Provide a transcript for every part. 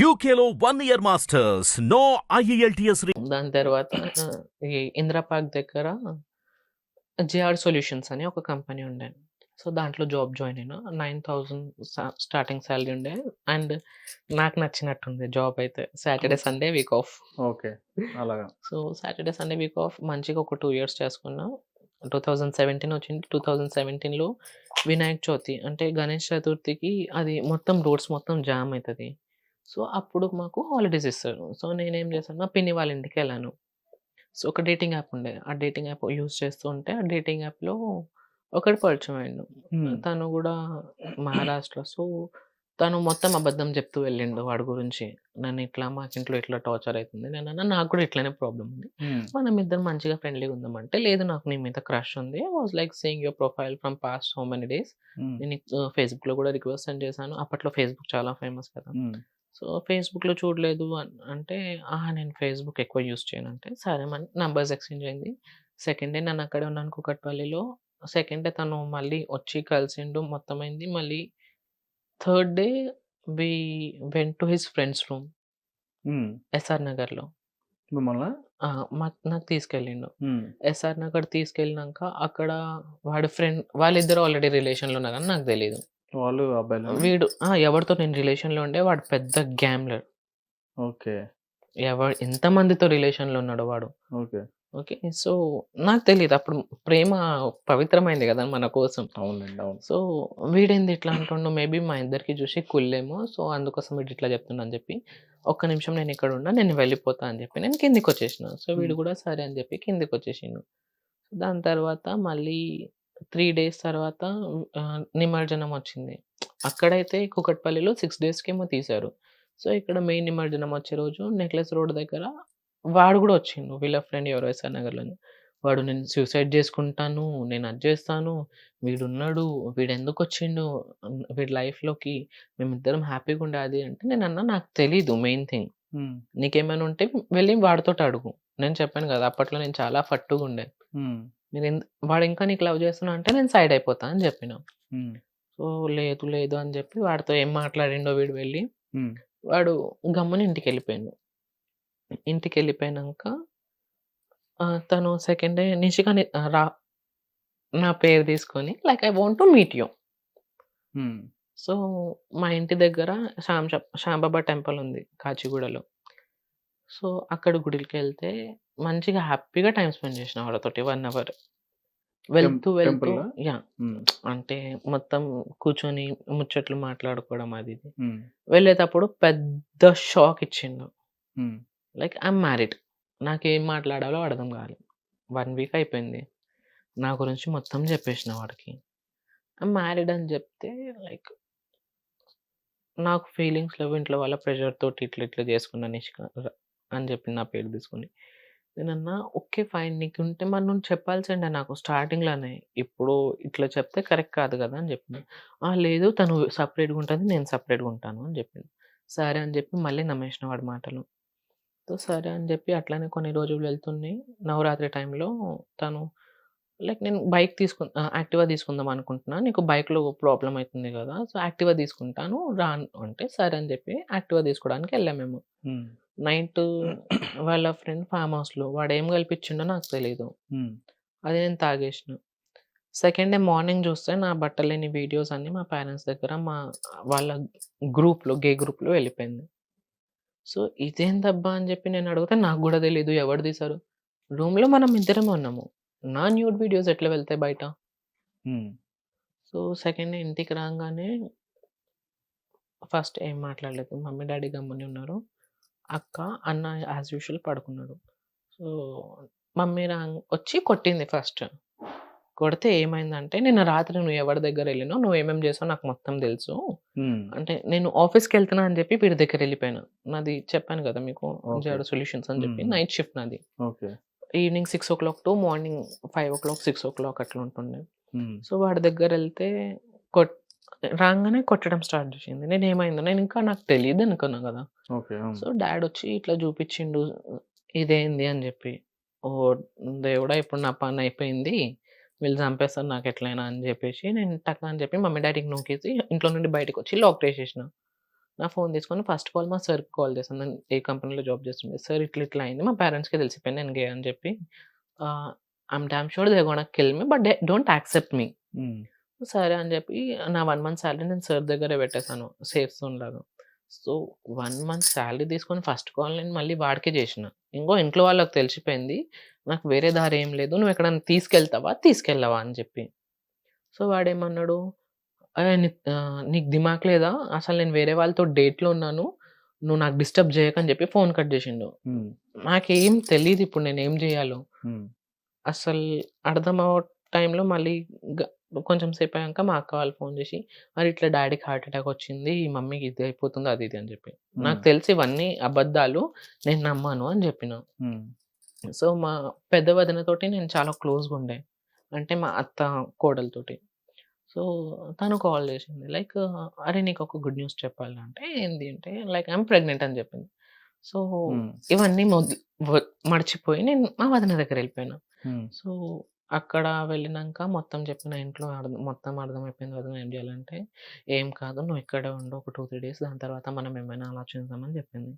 UKలో 1 year masters. No IELTS. దాని తర్వాత ఈ ఇందిరా పార్క్ దగ్గర జేఆర్ సొల్యూషన్స్ అని ఒక కంపెనీ ఉండే. సో, దాంట్లో జాబ్ జాయిన్ అయినా. 9,000 స్టార్టింగ్ సాలరీ ఉండే. అండ్ నాకు నచ్చినట్టుంది జాబ్ అయితే. Saturday, Sunday week off. Okay. అలాగా. So, Saturday, Sunday week off మంచిగా ఒక 2 ఇయర్స్ చేసుకున్నా. 2017 వచ్చింది. 2017లో వినాయక చవితి అంటే గణేష్ చతుర్థికి అది మొత్తం రోడ్స్ మొత్తం జామ్ అయితది. సో, అప్పుడు మాకు హాలిడేస్ ఇస్తారు. సో, నేనేం చేశాను, మా పిన్ని వాళ్ళ ఇంటికెళ్ళాను. సో, ఒక డేటింగ్ యాప్ ఉండే. ఆ డేటింగ్ యాప్ యూజ్ చేస్తూ ఉంటే, ఆ డేటింగ్ యాప్‌లో ఒకడు పరిచయం అయిండు. హ్మ్. తను గూడా మహారాష్ట్ర. సో, తను మొత్తం అబద్ధం చెప్తూ వెళ్ళిండు వాడి గురించి. నన్ను ఇట్లా మాకింట్లో ఇట్లా టార్చర్ అయితుంది. నేనన్నా నాకు కూడా ఇట్లనే ప్రాబ్లమ్ ఉంది. హ్మ్. మనం ఇద్దరం మంచిగా ఫ్రెండ్లీగా ఉందామంటే, లేదు నాకు నీ మీద క్రష్ ఉంది. I was like seeing your profile from past how many days. హ్మ్. నేను ఫేస్‌బుక్‌లో కూడా రిక్వెస్ట్ సెండ్ చేశాను. అప్పట్లో ఫేస్‌బుక్ చాలా ఫేమస్ కదా! హ్మ్. సో, ఫేస్‌బుక్‌లో చూడలేదు అంటే, నేను ఫేస్‌బుక్ ఎక్కువ యూజ్ చేయనంటే, సరే నంబర్స్ ఎక్స్‌చేంజ్ అయింది. సెకండ్ డే నన్ను అక్కడే ఉన్నాను కూకట్పల్లిలో. సెకండ్ డే తను మళ్ళీ వచ్చి కలిసిండు. మొత్తం అయింది. మళ్ళీ third day we went to his friends room hmm. SR నగర్‌లో. మిమ్మల్నా? ఆ! నాకు తీసుకెళ్ళిండు. హ్మ్. ఎస్ఆర్ నగర్ తీసుకెళ్ళినంక అక్కడ వాడి ఫ్రెండ్ వాళ్ళిద్దరూ ఆల్రెడీ రిలేషన్‌లో ఉన్నారని నాకు తెలీదు. వాళ్ళు అబ్బాయిలేనా? వీడు ఎవరితో నేను రిలేషన్‌లో ఉండే వాడు పెద్ద గ్యామ్లర్. ఓకే. ఎంతమందితో రిలేషన్‌లో ఉన్నాడో వాడు. ఓకే. ఓకే. సో, నాకు తెలీదు. అప్పుడు ప్రేమ పవిత్రమైంది గదా! మన కోసం. అవునండి. అవును. సో, వీడేంది ఇట్లా అంటుండు, మేబీ మా ఇద్దరికి చూసి కుళ్ళేమో. సో, అందుకోసం వీడు ఇట్లా చెప్తుండు అని చెప్పి, ఒక్క నిమిషం నేను ఇక్కడ ఉండ, నేను వెళ్ళిపోతా అని చెప్పి నేను కిందికొచ్చేసిన. సో, వీడు హ్మ్. కూడా సరే అని చెప్పి కిందికొచ్చేసిండు. దాని తర్వాత మళ్ళీ 3 డేస్ తర్వాత నిమజ్జనం వచ్చింది. అక్కడైతే కూకట్పల్లిలో 6 డేస్‌కేమో తీశారు. సో, ఇక్కడ మెయిన్ నిమజ్జనం వచ్చే రోజు నెక్లెస్ రోడ్ దగ్గర వాడు గూడా వచ్చిండు. వీళ్ళ ఫ్రెండ్ ఎవరో ఎస్ఆర్ నగర్‌లోని. వాడు నేను సూసైడ్ చేసుకుంటాను, నేను అది చేస్తాను, వీడున్నాడు, వీడెందుకొచ్చిండు వీడి లైఫ్‌లోకి, మేమిద్దరం హ్యాపీగా ఉండే అది అంటే నేనన్నా నాకు తెలీదు మెయిన్ థింగ్. హ్మ్. నీకేమైనా ఉంటే వెళ్ళి వాడితోటి అడుగు. నేను చెప్పాను గదా! అప్పట్లో నేను చాలా ఫట్టుగుండే. హ్మ్. వాడు ఇంకా నీకు లవ్ చేస్తున్నా అంటే నేను సైడ్ అయిపోతా అని చెప్పిన. హ్మ్. సో, లేదు, లేదు అని చెప్పి వాడితో ఏం మాట్లాడిండో వీడు వెళ్ళి, హ్మ్. వాడు గమ్మున ఇంటికెళ్ళిపోయిండు. ఇంటికెళ్ళిపోయినంక తను సెకండ్ డే నిషిక నా పేరు తీసుకొని like I want to meet you. హ్మ్. సో, మా ఇంటి దగ్గర సాంబాబా టెంపుల్ ఉంది కాచిగూడలో. సో, అక్కడ గుడికెళ్తే మంచిగా హ్యాపీగా టైమ్ స్పెండ్ చేసిన వాళ్ళతోటి 1 అవర్. వెళ్తూ టెంపుల్‌లా? యాహ్! హ్మ్. అంటే మొత్తం కూర్చొని ముచ్చట్లు మాట్లాడుకోవడం అది ఇది. హ్మ్. వెళ్ళేటప్పుడు పెద్ద షాక్ ఇచ్చిండు. హ్మ్. Like I'm married. నాకేం మాట్లాడాలో అర్థం కాలే. 1 వీక్ అయిపోయింది. నా గురించి మొత్తం చెప్పేసిన వాడికి. ఐయామ్ మ్యారీడ్ అని చెప్తే లైక్ నాకు ఫీలింగ్స్ లేవు. ఇంట్లో వాళ్ళ ప్రెషర్ తోటి ఇట్లా ఇట్లా చేసుకున్నా నిష్క అని చెప్పి నా పేరు తీసుకొని. నేనన్నా ఓకే ఫైన్ నీకుంటే మరి నువ్వు చెప్పాల్సిండే నాకు స్టార్టింగ్‌లోనే. ఇప్పుడు ఇట్లా చెప్తే కరెక్ట్ కాదు కదా! అని చెప్పిన. లేదు తను సెపరేట్‌గా ఉంటది. నేను సెపరేట్‌గా ఉంటాను అని చెప్పిండు. సరే అని చెప్పి మళ్ళీ నమ్మేసిన వాడి మాటలు. సో, సరే అని చెప్పి అట్లనే కొన్ని రోజులు వెళ్తున్నాయి. నవరాత్రి టైంలో తను లైక్ నేను యాక్టివా తీసుకుందాం అనుకుంటున్నా. నీకు బైక్‌లో ప్రాబ్లమ్ అయితుంది గదా! సో, యాక్టివా తీసుకుంటాను రా అంటే, సరే అని చెప్పి యాక్టివా తీసుకోవడానికి ఎళ్ళాం మేము. హ్మ్. నైట్ వాళ్ళ ఫ్రెండ్ ఫార్మ్ హౌస్‌లో వాడేం కల్పించిండో నాకు తెలీదు. హ్మ్. అది నేను తాగేసిన. సెకండ్ డే మార్నింగ్ చూస్తే నా బట్టలేని వీడియోస్ అన్నీ మా పేరెంట్స్ దగ్గర వాళ్ళ గే గ్రూప్‌లో వెళ్ళిపోయింది. సో, ఇదేందబ్బా అని చెప్పి నేను అడిగితే నాకు గూడా తెలీదు ఎవరు తీశారు. రూమ్‌లో మనం ఇద్దరమే ఉన్నాము. నా న్యూడ్ వీడియోస్ ఎట్లా వెళ్తాయి బయట? హ్మ్. సో, సెకండ్ డే ఇంటికి రాంగానే ఫస్ట్ ఏం మాట్లాడలేదు. మమ్మీ, డ్యాడీ గమ్మునే ఉన్నారు. అక్క, అన్న యాజ్ యూజువల్ పడుకున్నాడు. సో, మమ్మీ వచ్చి కొట్టింది ఫస్ట్. కొడితే ఏమైందంటే, "నిన్న రాత్రి నువ్వు ఎవరి దగ్గర ఎళ్ళినావు, నువ్వేమేం చేసావో నాకు మొత్తం తెలుసు." హ్మ్. అంటే నేను ఆఫీస్‌కెళ్తున్నా అని చెప్పి వీడి దగ్గర ఎళ్ళిపోయాను. నాది చెప్పాను కదా మీకు ఓకే. జేఆర్ సొల్యూషన్స్ అని చెప్పి హ్మ్. నైట్ షిఫ్ట్ నాది. ఓకే. ఈవినింగ్ 6:00 టు మార్నింగ్ 5:00, 6:00 అట్లా ఉంటుండే. హ్మ్. సో, వాడి దగ్గరెళ్తే కొట్ రాంగానే కొట్టడం స్టార్ట్ జేసింది. నేనేమైందో నేనింకా నాకు తెలీదనుకున్నా గదా! ఓకే. హ్మ్. సో, డ్యాడొచ్చి ఇట్లా జూపిచ్చిండు. ఇదేంది అని జెప్పి. ఓహ్! దేవుడా! ఇప్పుడు నా పనయిపోయింది. వీళ్ళు చంపేస్తారు నాకెట్లైనా అని జెప్పేసి నేను టక్ అని జెప్పి మమ్మీ, డ్యాడీకి నూకేసి ఇంట్లో నుండి బయటకొచ్చి లాక్ ఏసేసిన. నా ఫోన్ తీసుకొని ఫస్ట్ కాల్ మా సార్‌కి కాల్ చేశాను. నేను ఏ కంపెనీలో జాబ్ చేస్తుండే. సార్ ఇట్లా అయింది. మా పేరెంట్స్‌కి తెలిసిపోయింది నేను గే అని చెప్పి. I'm damn sure they are gonna kill me but they don't accept me. Hmm. సరే అని చెప్పి నా 1 మంత్ సాలరీ నేను సార్ దగ్గరే పెట్టేసాను. సేఫ్ జోన్ లాగా. సో 1 మంత్ సాలరీ తీసుకొని ఫస్ట్ కాల్ నేను మళ్ళీ వాడికే చేసిన. ఇంట్లో వాళ్ళకి తెలిసిపోయింది. నాకు వేరే దారి ఏం లేదు. నువ్వు ఎక్కడైనా తీసుకెళ్ళవా అని చెప్పి. సో వాడేమన్నాడు, నీకు దిమాక్ లేదా? అసలు నేను వేరే వాళ్ళతో డేట్‌లో ఉన్నాను. నువ్వు నాకు డిస్టర్బ్ చేయకని చెప్పి ఫోన్ కట్ చేసిండు. హ్మ్. నాకేం తెలీదు ఇప్పుడు నేనేం జేయాలో. హ్మ్. అసలు అర్థం అవ్వ టైంలో మళ్ళీ గ కొంచెం సేపయ్యాక మా అక్క వాళ్ళు ఫోన్ చేసి, "అరే ఇట్లా డాడీకి హార్ట్ అటాక్ వచ్చింది. మమ్మీకి ఇది అయిపోతుంది" అది ఇది అని చెప్పి. నాకు హ్మ్. తెలిసి ఇవన్నీ అబద్ధాలు. నేను నమ్మను అని చెప్పిన. హ్మ్. సో మా పెద్ద వదినతోటి నేను చాలా క్లోజ్‌గా ఉండే. అంటే మా అత్త కోడలితోటి. సో తను కాల్ చేసింది. లైక్ "అరే నీకు ఒక గుడ్ న్యూస్ చెప్పాలి" అంటే ఏంది అంటే లైక్ ఐయామ్ ప్రెగ్నెంట్ అని చెప్పింది. సో హ్మ్. ఇవన్నీ మర్చిపోయి నేను మా వదిన దగ్గర వెళ్ళిపోయాను. హ్మ్. సో అక్కడ వెళ్ళినంక మొత్తం చెప్పిన. ఇంట్లో మొత్తం అర్థమైపోయింది. వదిన ఏం చేయాలంటే, "ఏం కాదు నువ్వు ఇక్కడే ఉండు ఒక 2, 3 డేస్. దాని తర్వాత మనం ఏమైనా ఆలోచిద్దామని" చెప్పింది.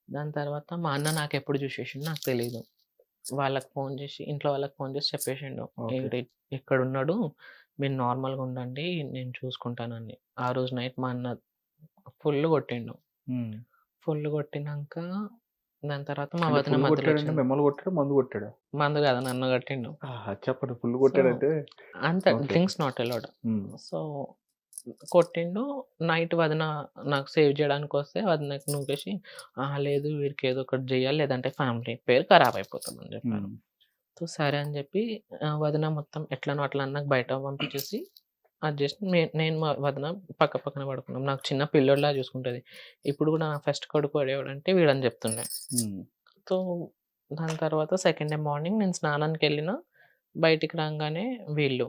దాని తర్వాత మా అన్న నాకెప్పుడు చూసేసిండో నాకు తెలీదు. వాళ్ళకి ఫోన్ చేసి ఇంట్లో వాళ్ళకి ఫోన్ చేసి చెప్పేసిండు. ఓకే. ఇక్కడున్నాడు. మీరు నార్మల్‌గా ఉండండి. నేను చూసుకుంటానని. ఆ రోజు నైట్ మా అన్న ఫుల్ కొట్టిండు. హ్మ్. ఫుల్ కొట్టినంక దాని తర్వాత మా అంటే వదిన ఫుల్ మధ్యలో కొట్టాడంటే వచ్చింది. మిమ్మల్ని కొట్టాడా? మందు కొట్టాడా? మందు కాదు నన్ను కొట్టిండు. చెప్పండి. ఫుల్ సో కొట్టాడంటే అంత ఓకే. Drinks not allowed. హ్మ్. సో కొట్టిండు. నైట్ వదిన నాకు సేవ్ చేయడానికొస్తే వదినకి నూకేసి, లేదు వీడికి ఏదో ఒకటి జేయాలి. లేదంటే ఫ్యామిలీ పేరు ఖరాబ్ అయిపోతదని చెప్పారు. హ్మ్. సో, సరే అని చెప్పి వదిన మొత్తం ఎట్లనో అట్లా నాకు బయట పంపించేసి అది జస్ట్ నేను మా వదిన పక్క పక్కన పడుకున్నాం. నాకు చిన్న పిల్లోడిలా చూసుకుంటది. ఇప్పుడు కూడా నా ఫస్ట్ కొడుకు ఎవడంటే వీడని చెప్తుండే. హ్మ్. సో, దాని తర్వాత సెకండ్ డే మార్నింగ్ నేను స్నానానికెళ్ళినా. బయటికి రాంగానే వీళ్ళు.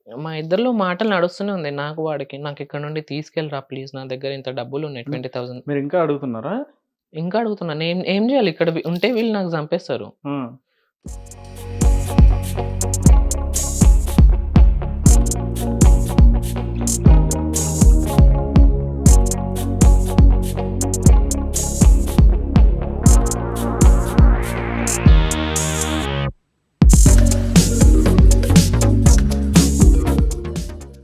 మా ఇద్దరిలో మాటలు నడుస్తూనే ఉంది. నాకు వాడికి. "నాకిక్కడి నుండి తీసుకెళ్ళిరా ప్లీజ్. నా దగ్గర ఇంత డబ్బులున్నాయి హ్మ్. 20,000." మీరింకా అడుగుతున్నారా? ఇంకా అడుగుతున్నా. నేను ఏం జేయాలి? ఇక్కడ ఉంటే వీళ్ళు నాకు చంపేస్తారు. ఆ!